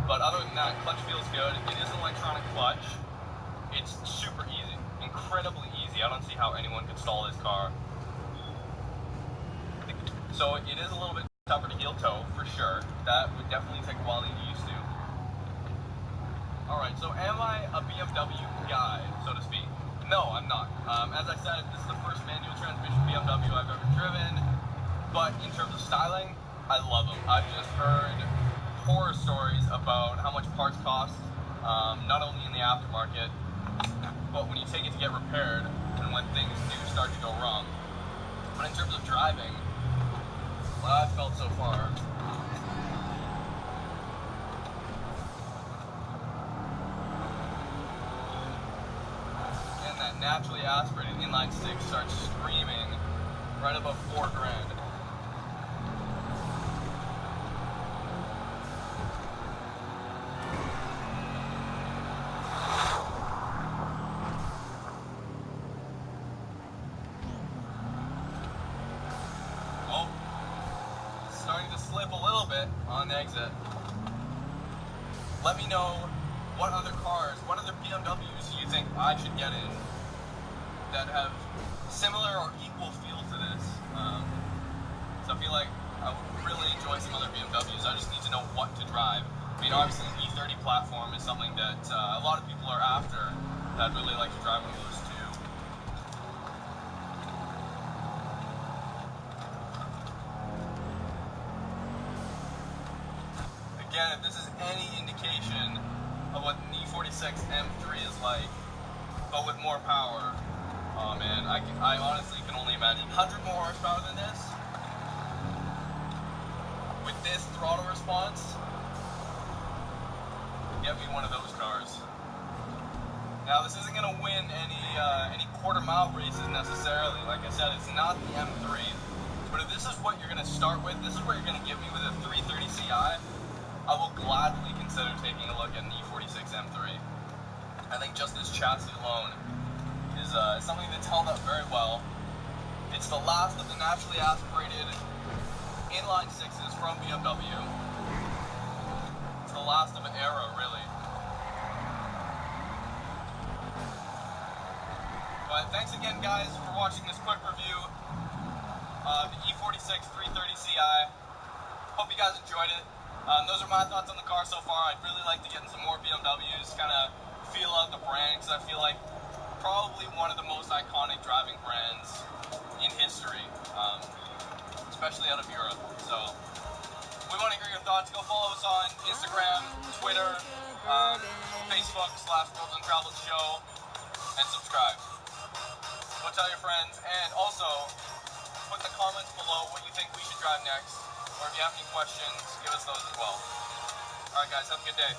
But other than that, clutch feels good. It is an electronic clutch. It's super easy, incredibly easy. I don't see how anyone could stall this car. So it is a little bit tougher to heel toe, for sure. That would definitely take a while to get used to. Alright, so am I a BMW guy, so to speak? No, I'm not. As I said, this is the first manual transmission BMW I've ever driven. But in terms of styling, I love them. I've just heard horror stories about how much parts cost, not only in the aftermarket, but when you take it to get repaired and when things do start to go wrong. But in terms of driving, what I've felt so far, and that naturally aspirated inline six starts screaming right above $4 grand. Starting to slip a little bit on the exit. Let me know what other cars, what other BMWs you think I should get in that have similar or equal feel to this. So I feel like I would really enjoy some other BMWs. I just need to know what to drive. I mean, obviously the E30 platform is something that a lot of people are after. I'd really like to drive one of those too. Again, if this is any indication of what the E46 M3 is like, but with more power, oh man, I honestly can only imagine. 100 more horsepower than this, with this throttle response, get me one of those cars. Now, this isn't going to win any quarter-mile races necessarily. Like I said, it's not the M3, but if this is what you're going to start with, this is what you're going to give me with a 330 Ci, I will gladly consider taking a look at an E46 M3. I think just this chassis alone is something that's held up very well. It's the last of the naturally aspirated inline sixes from BMW. It's the last of an era, really. But thanks again, guys, for watching this quick review of the E46 330 Ci. Hope you guys enjoyed it. Those are my thoughts on the car so far. I'd really like to get in some more BMWs, kind of feel out the brand, because I feel like probably one of the most iconic driving brands in history, especially out of Europe. So we want to hear your thoughts. Go follow us on Instagram, Twitter, Facebook /World Untraveled Show, and subscribe. Go tell your friends, and also put in the comments below what you think we should drive next. Or if you have any questions, give us those as well. Alright guys, have a good day.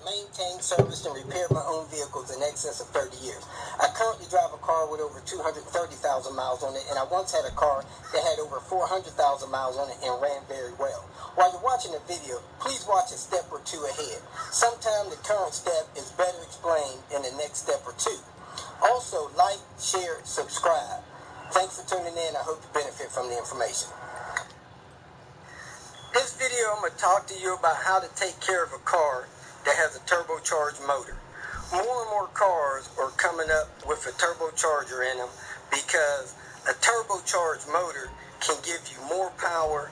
Maintained, serviced, and repaired my own vehicles in excess of 30 years. I currently drive a car with over 230,000 miles on it, and I once had a car that had over 400,000 miles on it and ran very well. While you're watching the video, please watch a step or two ahead. Sometimes the current step is better explained in the next step or two. Also, like, share, subscribe. Thanks for tuning in. I hope you benefit from the information. video, I'm going to talk to you about how to take care of a car that has a turbocharged motor. More and more cars are coming up with a turbocharger in them because a turbocharged motor can give you more power,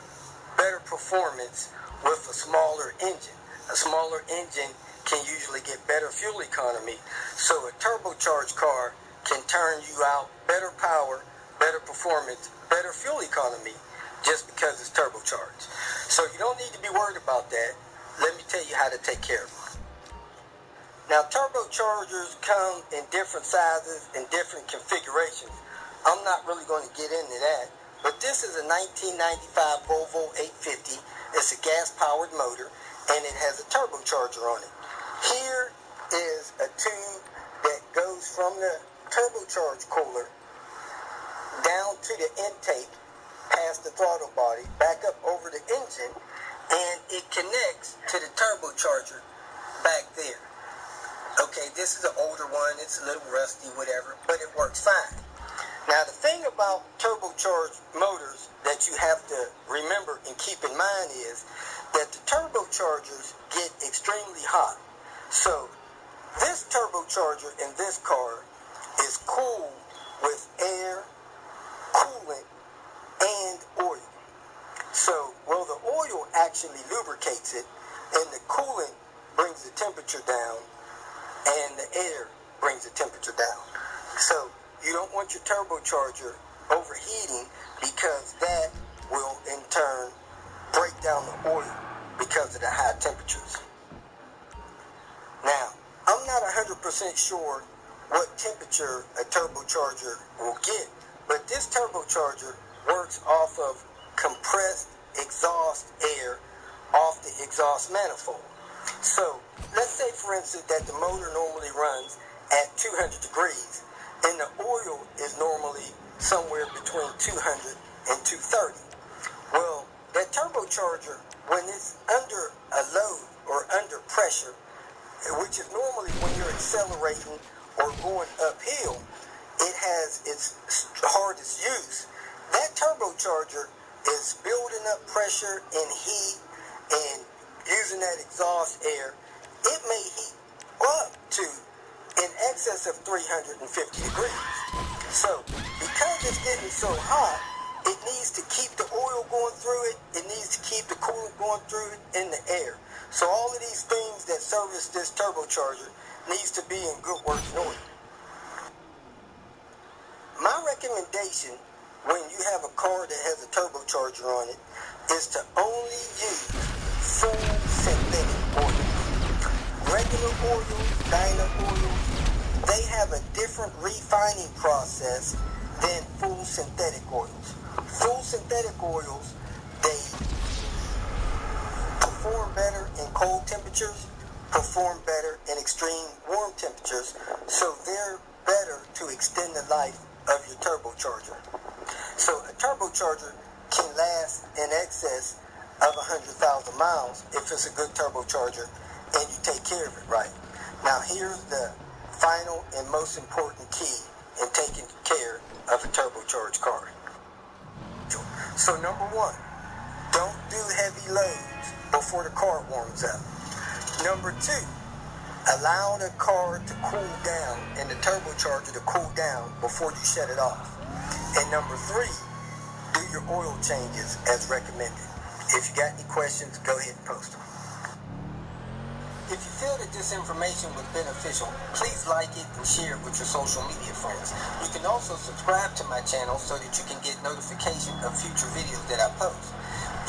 better performance with a smaller engine. A smaller engine can usually get better fuel economy, so a turbocharged car can turn you out better power, better performance, better fuel economy just because it's turbocharged. So you don't need to be worried about that. Let me tell you how to take care of it. Now, turbochargers come in different sizes and different configurations. I'm not really going to get into that, but this is a 1995 Volvo 850. It's a gas-powered motor, and it has a turbocharger on it. Here is a tube that goes from the turbocharged cooler down to the intake, past the throttle body, back up over the engine, and it connects to the turbocharger back there. Okay, this is an older one. It's a little rusty, whatever, but it works fine. Now, the thing about turbocharged motors that you have to remember and keep in mind is that the turbochargers get extremely hot. So, this turbocharger in this car is cooled with air, coolant, and oil. So, well, the oil actually lubricates it, and the coolant brings the temperature down, and the air brings the temperature down. So, you don't want your turbocharger overheating because that will, in turn, break down the oil because of the high temperatures. Now, I'm not 100% sure what temperature a turbocharger will get, but this turbocharger works off of compressed exhaust air off the exhaust manifold. So, let's say, for instance, that the motor normally runs at 200 degrees, and the oil is normally somewhere between 200 and 230. Well, that turbocharger, when it's under a load or under pressure, which is normally when you're accelerating or going uphill, it has its hardest use. That turbocharger is building up pressure and heat and using that exhaust air. It may heat up to in excess of 350 degrees. So, because it's getting so hot, it needs to keep the oil going through it. It needs to keep the coolant going through it in the air. So all of these things that service this turbocharger needs to be in good working order. My recommendation when you have a car that has a turbocharger on it is to only use full synthetic oil. Regular oil, dyno oil, they have a different refining process than full synthetic oils. Full synthetic oils, they perform better in cold temperatures, perform better in extreme warm temperatures, so they're better to extend the life of your turbocharger. So a turbocharger can last in excess of 100,000 miles if it's a good turbocharger and you take care of it right. Now here's the final and most important key in taking care of a turbocharged car. So number one, don't do heavy loads before the car warms up. Number two, allow the car to cool down and the turbocharger to cool down before you shut it off. And number three, do your oil changes as recommended. If you got any questions, go ahead and post them. If you feel that this information was beneficial, please like it and share it with your social media friends. You can also subscribe to my channel so that you can get notification of future videos that I post.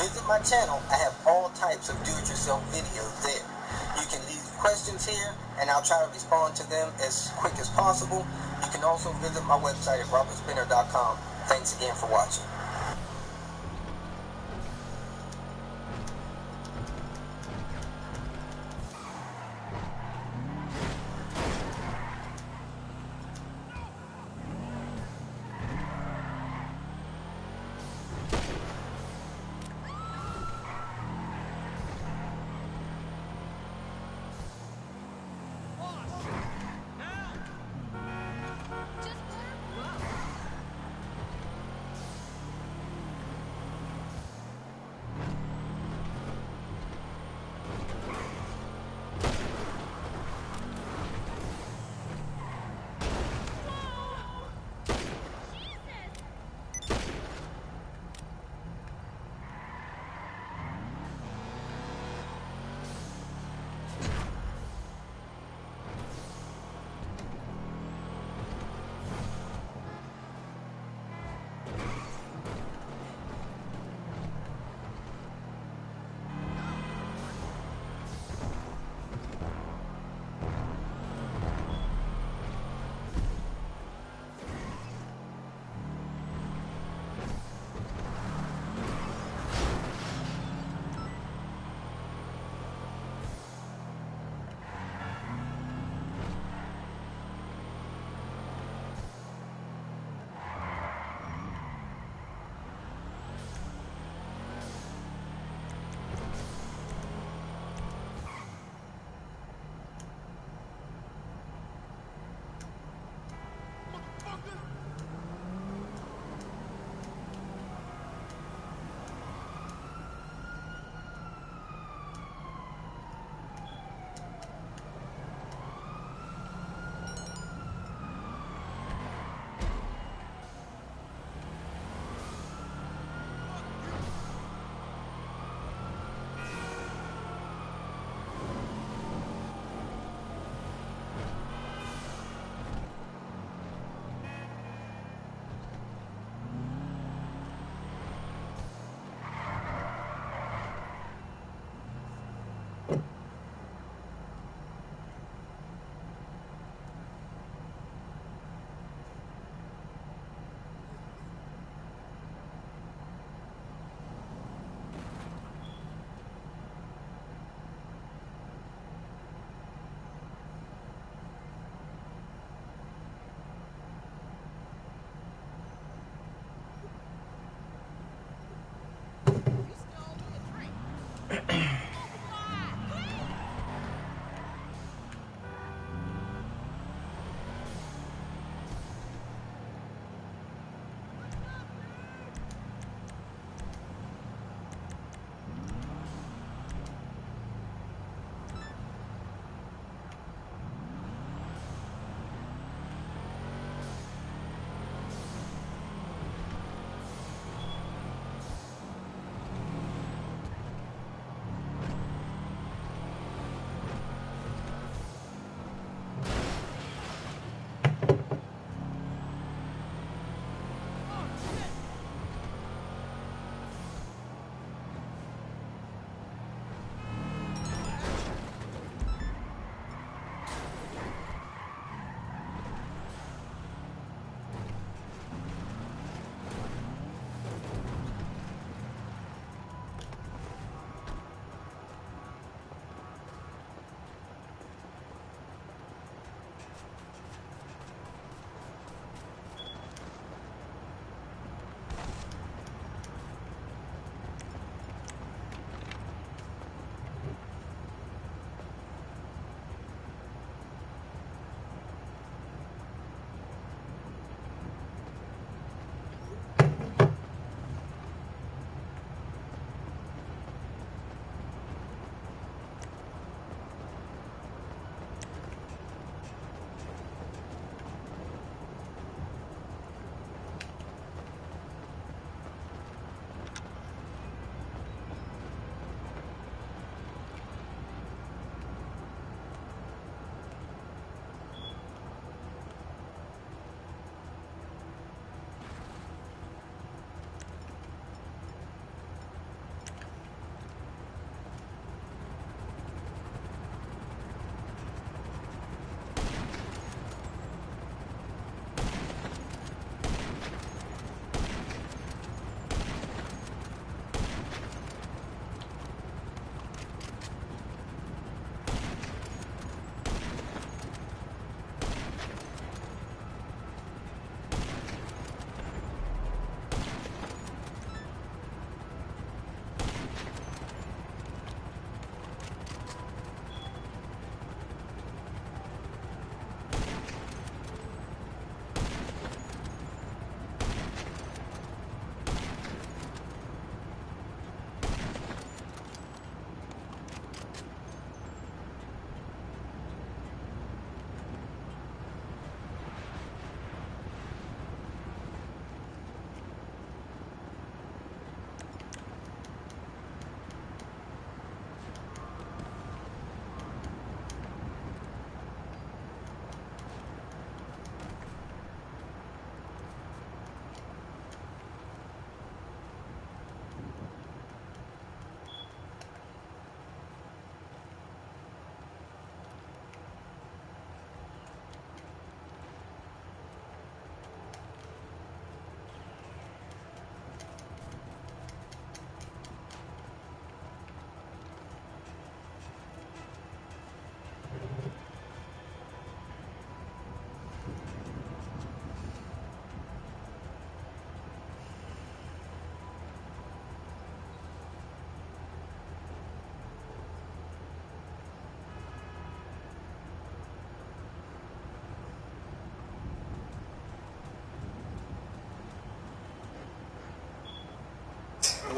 Visit my channel. I have all types of do-it-yourself videos there. You can leave questions here, and I'll try to respond to them as quick as possible. You can also visit my website at robertspinner.com. Thanks again for watching.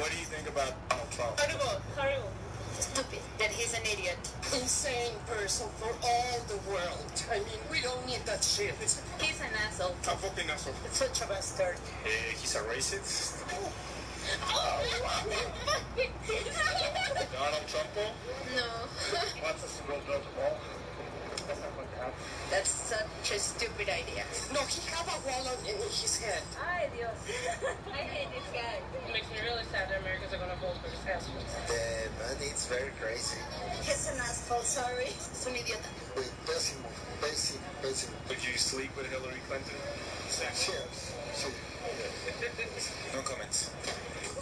What do you think about Donald Trump? Horrible. Stupid. That he's an idiot. Insane person for all the world. I mean, we don't need that shit. He's an asshole. A fucking asshole. Such a bastard. He's a racist. Donald Trump? No. Wants us to go build a wall? That's not going to happen. That's such a stupid idea. No, he have a wall in his head. Ay, Dios. I hate this guy. It makes me really sad that Americans are gonna vote for this asshole. Man, it's very crazy. He's an asshole, sorry. Es un idiota. Wait, pésimo. Would you sleep with Hillary Clinton? Yes. No comments.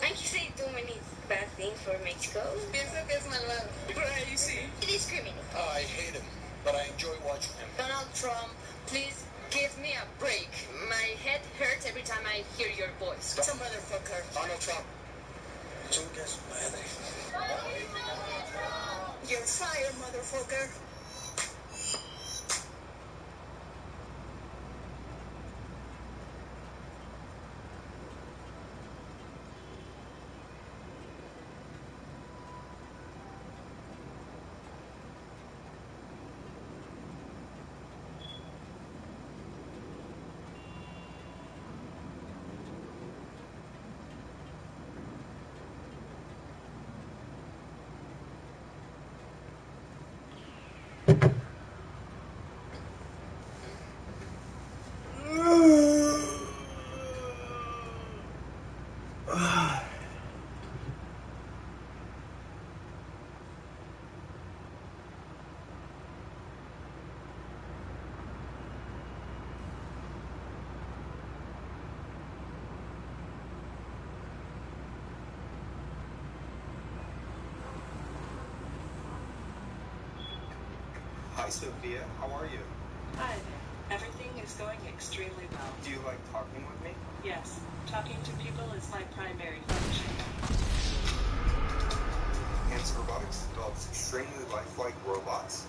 And he said too many bad things for Mexico. Pienso que es malvado. Crazy. It is criminal. Oh, I hate him, but I enjoy watching him. Donald Trump, please give me a break. My head hurts every time I hear your voice. It's a motherfucker. Donald Trump. Chinga su madre. You're fired, motherfucker. Hi, Sophia. How are you? Hi. Everything is going extremely well. Do you like talking with me? Yes, talking to people is my primary function. Hands Robotics develops extremely lifelike robots